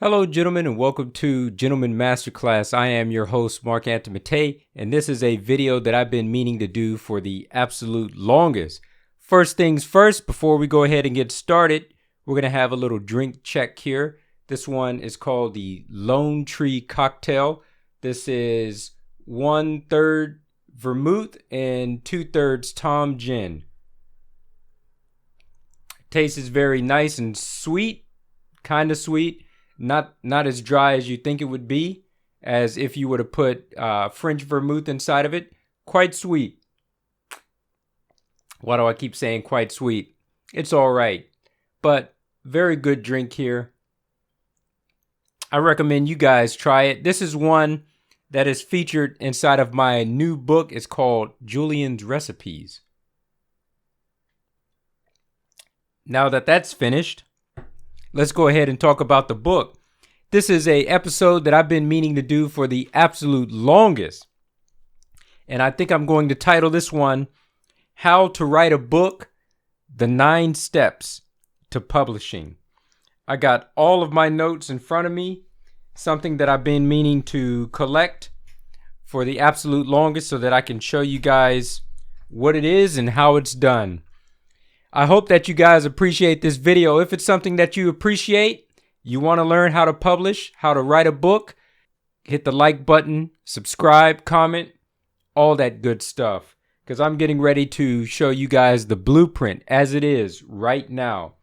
Hello, gentlemen, and welcome to Gentleman Masterclass. I am your host, Marc.antomattei, and this is a video that I've been meaning to do for the absolute longest. First things first, before we go ahead and get started, we're going to have a little drink check here. This one is called the Lone Tree Cocktail. This is 1/3 vermouth and 2/3 Tom Gin. Taste is very nice and sweet, kind of sweet. Not as dry as you think it would be, as if you were to put French vermouth inside of it. Quite sweet. Why do I keep saying quite sweet? It's all right, but very good drink here. I recommend you guys try it. This is one that is featured inside of my new book. It's called Julian's Recipes. Now that that's finished, let's go ahead and talk about the book. This is an episode that I've been meaning to do for the absolute longest. And I think I'm going to title this one, How to Write a Book, The 9 Steps to Publishing. I got all of my notes in front of me, something that I've been meaning to collect for the absolute longest so that I can show you guys what it is and how it's done. I hope that you guys appreciate this video. If it's something that you appreciate, you want to learn how to publish, how to write a book, hit the like button, subscribe, comment, all that good stuff. Because I'm getting ready to show you guys the blueprint as it is right now.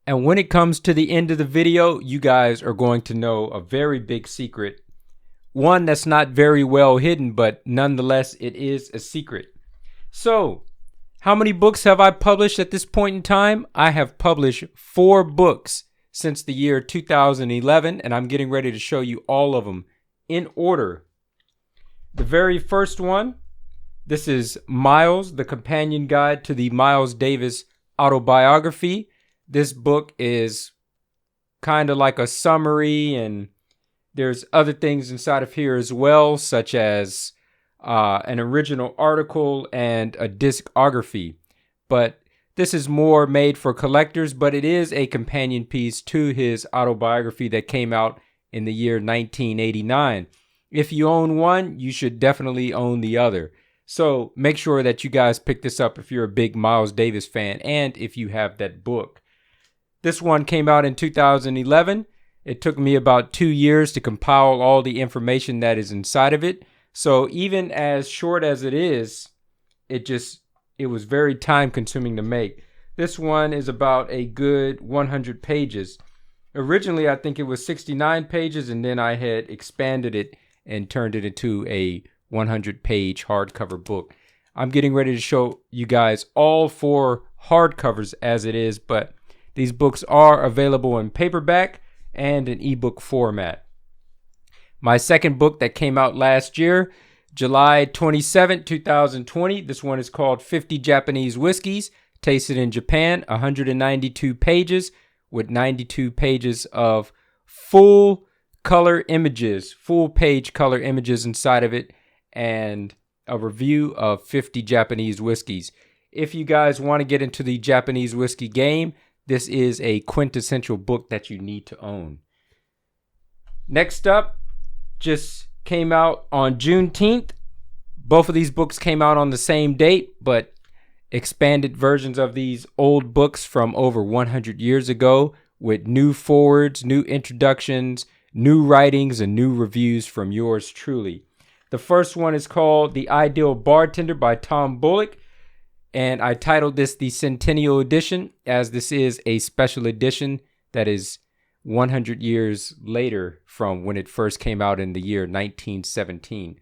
And when it comes to the end of the video, you guys are going to know a very big secret. One that's not very well hidden, but nonetheless, it is a secret. So, how many books have I published at this point in time? I have published 4 books since the year 2011, and I'm getting ready to show you all of them in order. The very first one, this is Miles, the companion guide to the Miles Davis autobiography. This book is kind of like a summary, and there's other things inside of here as well, such as an original article and a discography. But this is more made for collectors, but it is a companion piece to his autobiography that came out in the year 1989. If you own one, you should definitely own the other. So make sure that you guys pick this up if you're a big Miles Davis fan and if you have that book. This one came out in 2011. It took me about 2 years to compile all the information that is inside of it. So even as short as it is, it was very time consuming to make. This one is about a good 100 pages. Originally, I think it was 69 pages, and then I had expanded it and turned it into a 100-page hardcover book. I'm getting ready to show you guys all 4 hardcovers as it is, but these books are available in paperback and in ebook format. My second book that came out last year, July 27, 2020. This one is called 50 Japanese Whiskeys Tasted in Japan, 192 pages with 92 pages of full color images, full page color images inside of it, and a review of 50 Japanese whiskeys. If you guys want to get into the Japanese whiskey game, this is a quintessential book that you need to own. Next up, just came out on Juneteenth. Both of these books came out on the same date, but expanded versions of these old books from over 100 years ago with new forwards, new introductions, new writings, and new reviews from yours truly. The first one is called The Ideal Bartender by Tom Bullock, and I titled this the Centennial Edition, as this is a special edition that is 100 years later from when it first came out in the year 1917.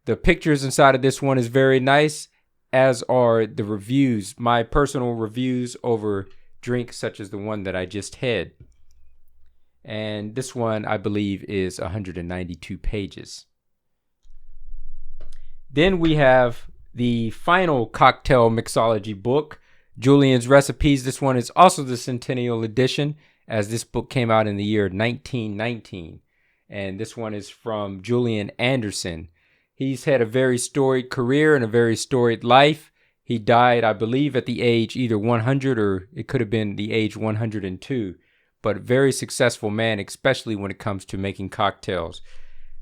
The pictures inside of this one is very nice, as are the reviews, my personal reviews over drinks such as the one that I just had. And this one, I believe, is 192 pages. Then we have the final cocktail mixology book, Julian's Recipes. This one is also the Centennial Edition, as this book came out in the year 1919. And this one is from Julian Anderson. He's had a very storied career and a very storied life. He died, I believe, at the age either 100 or it could have been the age 102. But a very successful man, especially when it comes to making cocktails.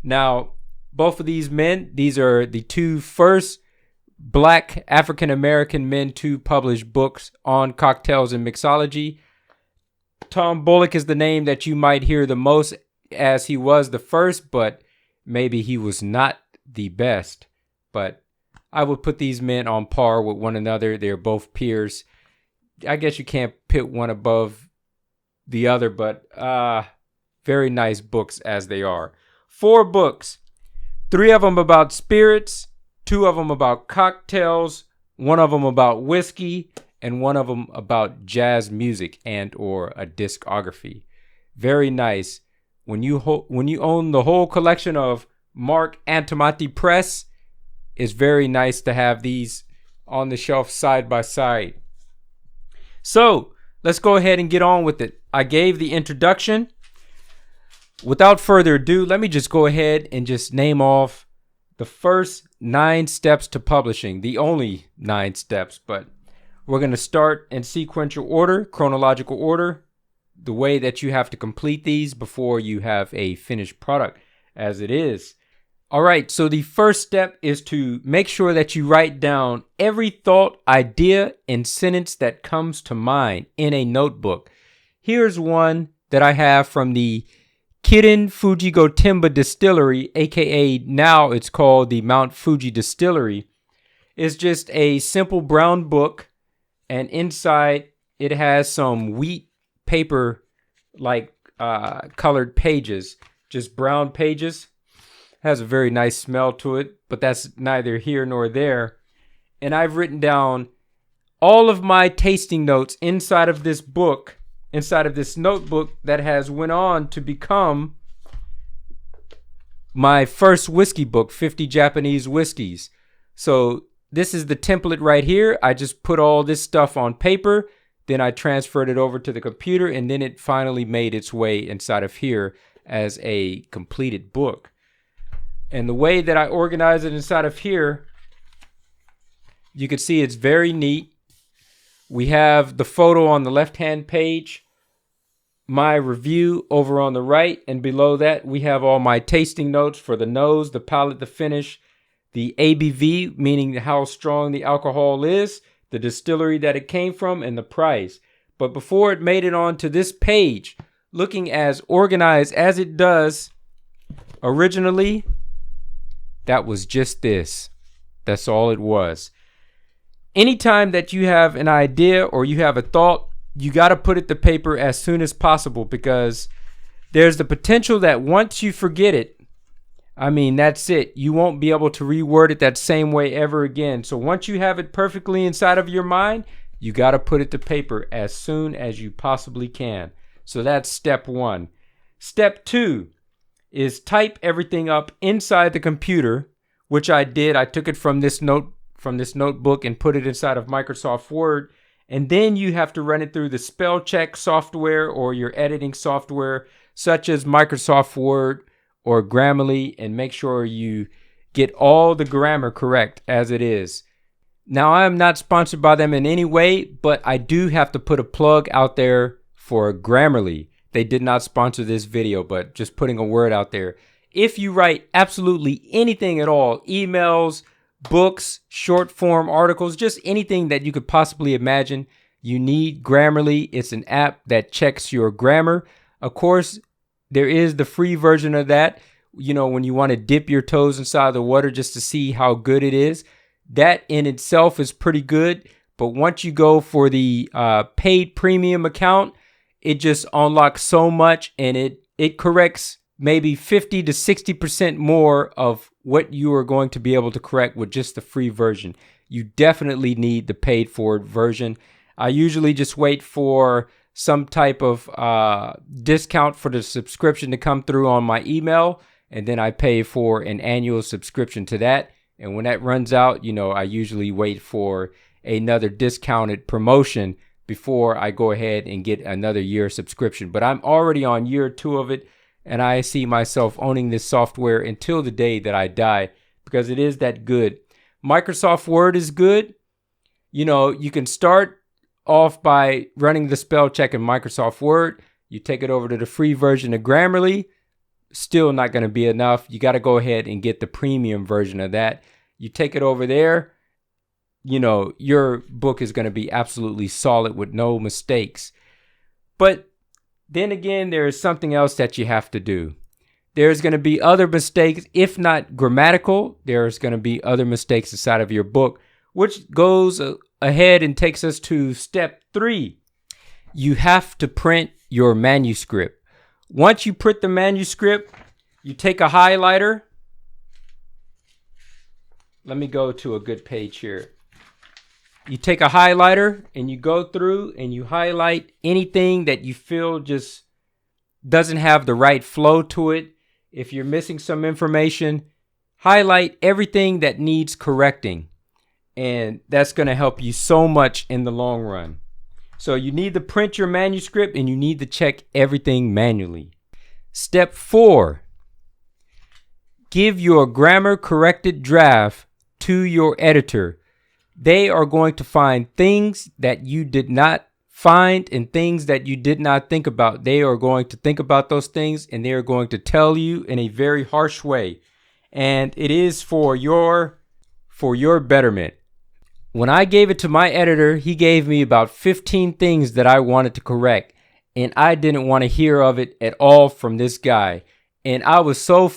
Now, both of these men, these are the two first Black African-American men to publish books on cocktails and mixology. Tom Bullock is the name that you might hear the most, as he was the first, but maybe he was not the best. But I would put these men on par with one another. They're both peers. I guess you can't pit one above the other, but very nice books as they are. 4 books, 3 of them about spirits, 2 of them about cocktails, 1 of them about whiskey, and 1 of them about jazz music and or a discography. Very nice. When you own the whole collection of Marc.antomattei Press, it's very nice to have these on the shelf side by side. So let's go ahead and get on with it. I gave the introduction. Without further ado, let me just go ahead and just name off the first 9 steps to publishing. The only 9 steps, but we're going to start in sequential order, chronological order, the way that you have to complete these before you have a finished product as it is. All right, so the first step is to make sure that you write down every thought, idea, and sentence that comes to mind in a notebook. Here's one that I have from the Kirin Fuji Gotemba Distillery, aka now it's called the Mount Fuji Distillery. It's just a simple brown book, and inside it has some wheat paper like colored pages, just brown pages. Has a very nice smell to it, but that's neither here nor there. And I've written down all of my tasting notes inside of this book, inside of this notebook that has went on to become my first whiskey book, 50 Japanese Whiskeys. So this is the template right here. I just put all this stuff on paper, then I transferred it over to the computer, and then it finally made its way inside of here as a completed book. And the way that I organize it inside of here, you can see it's very neat. We have the photo on the left-hand page, my review over on the right, and below that we have all my tasting notes for the nose, the palate, the finish, the ABV, meaning how strong the alcohol is, the distillery that it came from, and the price. But before it made it onto this page, looking as organized as it does originally, that was just this. That's all it was. Anytime that you have an idea or you have a thought, you got to put it to paper as soon as possible, because there's the potential that once you forget it, I mean, that's it. You won't be able to reword it that same way ever again. So once you have it perfectly inside of your mind, you got to put it to paper as soon as you possibly can. So that's step 1. Step 2 is type everything up inside the computer, which I did. I took it from this notebook and put it inside of Microsoft Word. And then you have to run it through the spell check software or your editing software, such as Microsoft Word or Grammarly, and make sure you get all the grammar correct as it is. Now, I am not sponsored by them in any way, but I do have to put a plug out there for Grammarly. They did not sponsor this video, but just putting a word out there. If you write absolutely anything at all, emails, books, short form articles, just anything that you could possibly imagine, you need Grammarly. It's an app that checks your grammar. Of course, there is the free version of that, you know, when you want to dip your toes inside the water just to see how good it is. That in itself is pretty good. But once you go for the paid premium account, it just unlocks so much, and it corrects maybe 50 to 60% more of what you are going to be able to correct with just the free version. You definitely need the paid for version. I usually just wait for some type of discount for the subscription to come through on my email, and then I pay for an annual subscription to that, And when that runs out, I usually wait for another discounted promotion before I go ahead and get another year subscription. But I'm already on year 2 of it, and I see myself owning this software until the day that I die because it is that good. Microsoft Word is good. You can start off by running the spell check in Microsoft Word. You take it over to the free version of Grammarly. Still not going to be enough. You got to go ahead and get the premium version of that. You take it over there. Your book is going to be absolutely solid with no mistakes. But then again, there is something else that you have to do. There's going to be other mistakes, if not grammatical. There's going to be other mistakes inside of your book, which goes ahead and takes us to step 3. You have to print your manuscript. Once you print the manuscript, you take a highlighter. Let me go to a good page here. You take a highlighter and you go through and you highlight anything that you feel just doesn't have the right flow to it. If you're missing some information, highlight everything that needs correcting. And that's going to help you so much in the long run. So you need to print your manuscript and you need to check everything manually. Step 4. Give your grammar corrected draft to your editor. They are going to find things that you did not find and things that you did not think about. They are going to think about those things and they are going to tell you in a very harsh way. And it is for your betterment. When I gave it to my editor, he gave me about 15 things that I wanted to correct. And I didn't want to hear of it at all from this guy. And I was so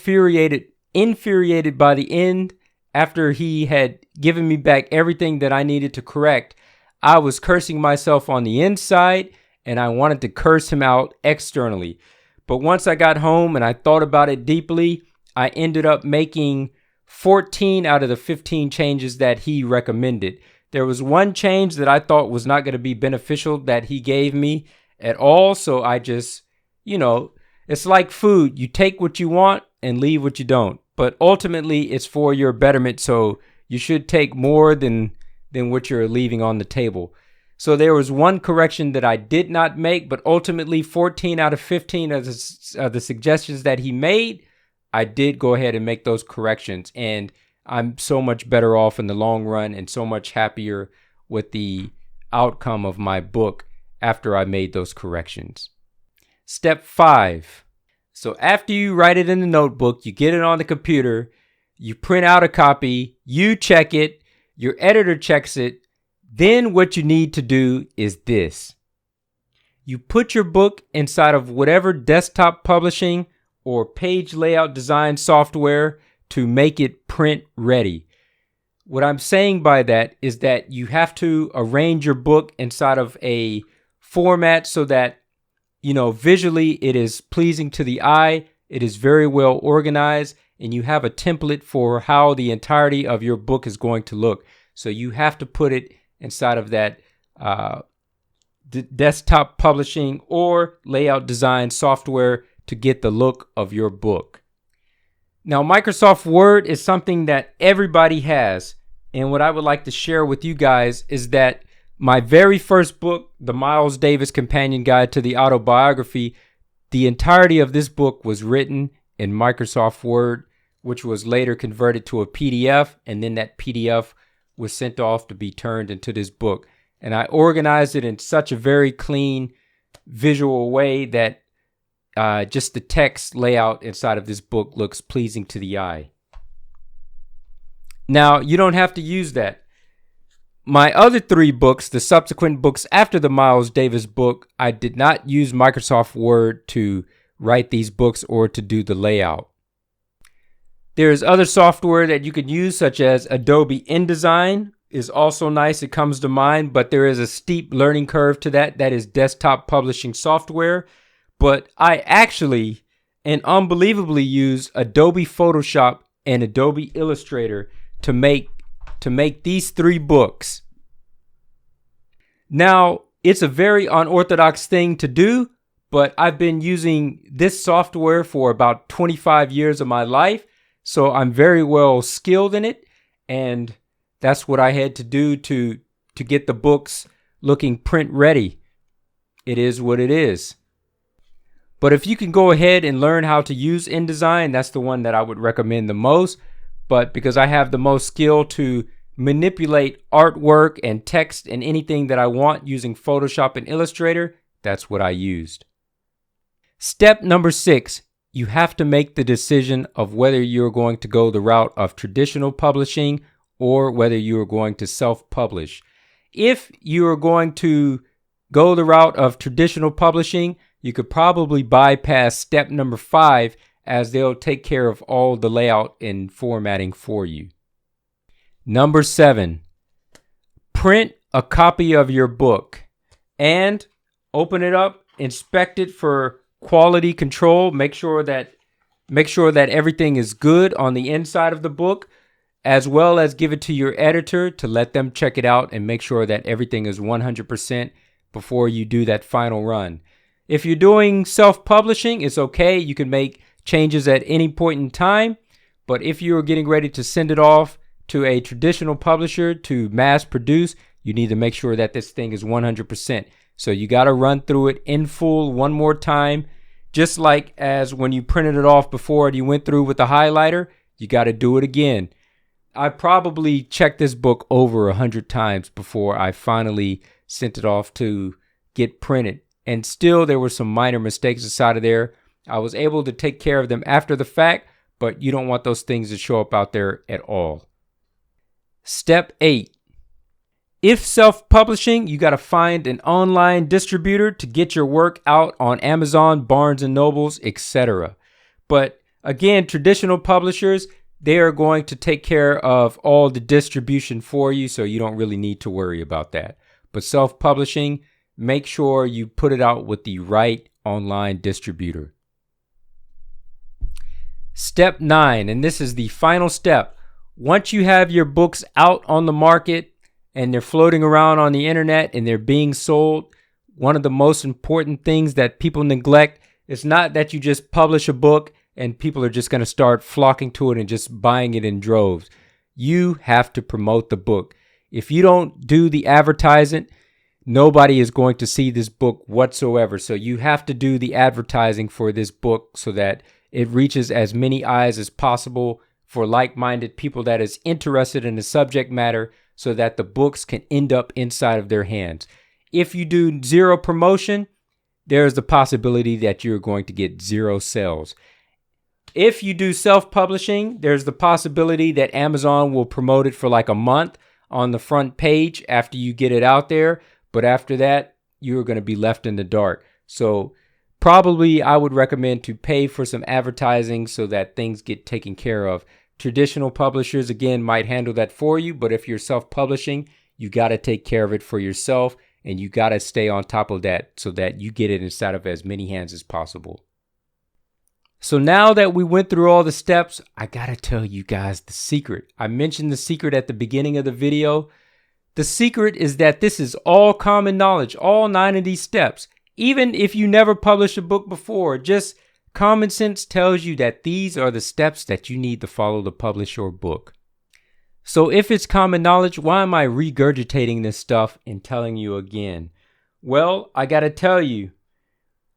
infuriated by the end. After he had given me back everything that I needed to correct, I was cursing myself on the inside and I wanted to curse him out externally. But once I got home and I thought about it deeply, I ended up making 14 out of the 15 changes that he recommended. There was one change that I thought was not going to be beneficial that he gave me at all. So I just, it's like food. You take what you want and leave what you don't. But ultimately, it's for your betterment, so you should take more than what you're leaving on the table. So there was one correction that I did not make, but ultimately 14 out of 15 of the suggestions that he made, I did go ahead and make those corrections. And I'm so much better off in the long run and so much happier with the outcome of my book after I made those corrections. Step 5. So after you write it in the notebook, you get it on the computer, you print out a copy, you check it, your editor checks it. Then what you need to do is this. You put your book inside of whatever desktop publishing or page layout design software to make it print ready. What I'm saying by that is that you have to arrange your book inside of a format so that visually it is pleasing to the eye, it is very well organized, and you have a template for how the entirety of your book is going to look. So you have to put it inside of that desktop publishing or layout design software to get the look of your book. Now, Microsoft Word is something that everybody has. And what I would like to share with you guys is that my very first book, The Miles Davis Companion Guide to the Autobiography, the entirety of this book was written in Microsoft Word, which was later converted to a PDF, and then that PDF was sent off to be turned into this book. And I organized it in such a very clean visual way that just the text layout inside of this book looks pleasing to the eye. Now, you don't have to use that. My other 3 books, the subsequent books after the Miles Davis book, I did not use Microsoft Word to write these books or to do the layout. There is other software that you can use, such as Adobe InDesign is also nice. It comes to mind, but there is a steep learning curve to that. That is desktop publishing software. But I actually and unbelievably use Adobe Photoshop and Adobe Illustrator to make these 3 books. Now, it's a very unorthodox thing to do, but I've been using this software for about 25 years of my life, so I'm very well skilled in it, And that's what I had to do to get the books looking print ready. It is what it is. But if you can go ahead and learn how to use InDesign, that's the one that I would recommend the most. But because I have the most skill to manipulate artwork and text and anything that I want using Photoshop and Illustrator, that's what I used. Step number 6, you have to make the decision of whether you're going to go the route of traditional publishing or whether you are going to self-publish. If you are going to go the route of traditional publishing, you could probably bypass step number 5, as they'll take care of all the layout and formatting for you. Number 7, print a copy of your book and open it up, inspect it for quality control. Make sure that everything is good on the inside of the book, as well as give it to your editor to let them check it out and make sure that everything is 100% before you do that final run. If you're doing self-publishing, it's okay. You can make changes at any point in time. But if you're getting ready to send it off to a traditional publisher to mass produce, you need to make sure that this thing is 100%. So you got to run through it in full one more time. Just like as when you printed it off before and you went through with the highlighter, you got to do it again. I probably checked this book over 100 times before I finally sent it off to get printed. And still there were some minor mistakes inside of there. I was able to take care of them after the fact, but you don't want those things to show up out there at all. Step 8. If self-publishing, you got to find an online distributor to get your work out on Amazon, Barnes & Nobles, etc. But again, traditional publishers, they are going to take care of all the distribution for you, so you don't really need to worry about that. But self-publishing, make sure you put it out with the right online distributor. Step 9, and this is the final step. Once you have your books out on the market and they're floating around on the internet and they're being sold, one of the most important things that people neglect is not that you just publish a book and people are just going to start flocking to it and just buying it in droves. You have to promote the book. If you don't do the advertising, nobody is going to see this book whatsoever. So you have to do the advertising for this book so that it reaches as many eyes as possible for like-minded people that is interested in the subject matter, so that the books can end up inside of their hands. If you do zero promotion, there's the possibility that you're going to get zero sales. If you do self-publishing, there's the possibility that Amazon will promote it for like a month on the front page after you get it out there. But after that, you're going to be left in the dark. So probably I would recommend to pay for some advertising so that things get taken care of. Traditional publishers, again, might handle that for you. But if you're self-publishing, you got to take care of it for yourself. And you got to stay on top of that so that you get it inside of as many hands as possible. So now that we went through all the steps, I got to tell you guys the secret. I mentioned the secret at the beginning of the video. The secret is that this is all common knowledge, all 9 of these steps. Even if you never published a book before, just common sense tells you that these are the steps that you need to follow to publish your book. So if it's common knowledge, why am I regurgitating this stuff and telling you again? Well, I got to tell you,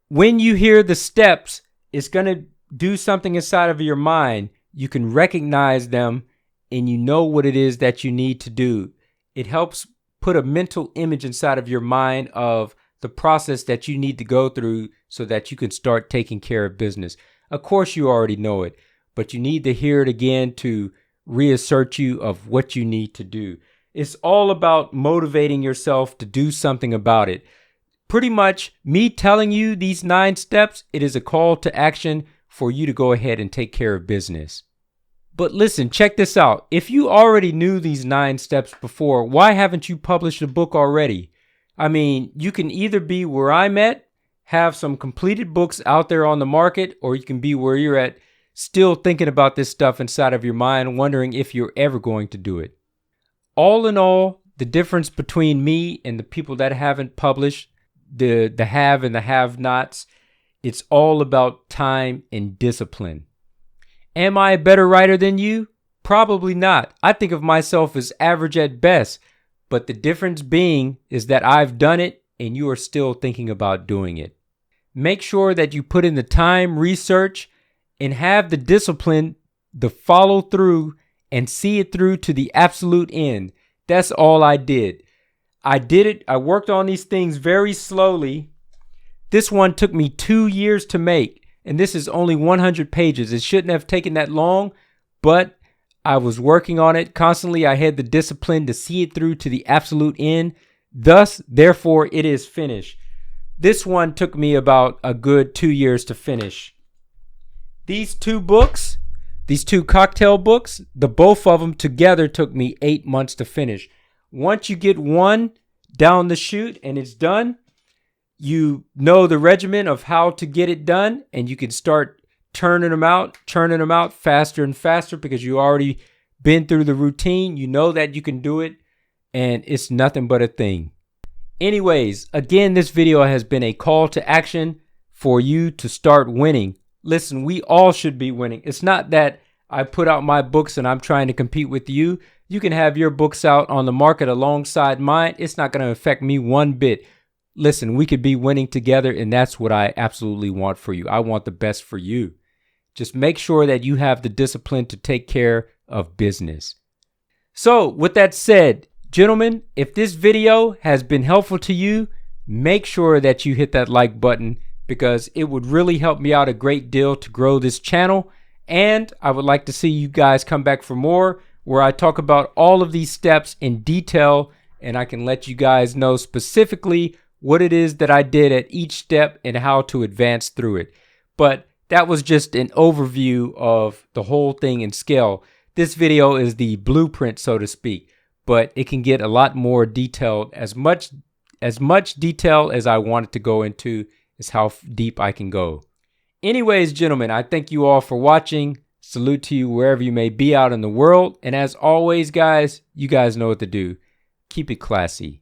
when you hear the steps, it's going to do something inside of your mind. You can recognize them and you know what it is that you need to do. It helps put a mental image inside of your mind of the process that you need to go through so that you can start taking care of business. Of course, you already know it, but you need to hear it again to reassert you of what you need to do. It's all about motivating yourself to do something about it. Pretty much me telling you these 9 steps, it is a call to action for you to go ahead and take care of business. But listen, check this out. If you already knew these 9 steps before, why haven't you published a book already? I mean, you can either be where I'm at, have some completed books out there on the market, or you can be where you're at, still thinking about this stuff inside of your mind, wondering if you're ever going to do it. All in all, the difference between me and the people that haven't published, the have and the have-nots, it's all about time and discipline. Am I a better writer than you? Probably not. I think of myself as average at best, but the difference being is that I've done it and you are still thinking about doing it. Make sure that you put in the time, research, and have the discipline to follow through and see it through to the absolute end. That's all I did. I did it. I worked on these things very slowly. This one took me 2 years to make, and this is only 100 pages. It shouldn't have taken that long, but I was working on it constantly. I had the discipline to see it through to the absolute end. Thus, therefore, it is finished. This one took me about a good 2 years to finish. These two books, these two cocktail books, the both of them together took me 8 months to finish. Once you get one down the chute and it's done, you know the regimen of how to get it done, and you can start churning them out faster and faster because you already been through the routine. You know that you can do it, and it's nothing but a thing. Anyways, again, this video has been a call to action for you to start winning. Listen, we all should be winning. It's not that I put out my books and I'm trying to compete with you. You can have your books out on the market alongside mine. It's not going to affect me one bit. Listen, we could be winning together, and that's what I absolutely want for you. I want the best for you. Just make sure that you have the discipline to take care of business. So with that said, gentlemen, if this video has been helpful to you, make sure that you hit that like button because it would really help me out a great deal to grow this channel. And I would like to see you guys come back for more where I talk about all of these steps in detail, and I can let you guys know specifically what it is that I did at each step and how to advance through it. But that was just an overview of the whole thing in scale. This video is the blueprint, so to speak, but it can get a lot more detailed. As much detail as I want it to go into is how deep I can go. Anyways, gentlemen, I thank you all for watching. Salute to you wherever you may be out in the world. And as always, guys, you guys know what to do. Keep it classy.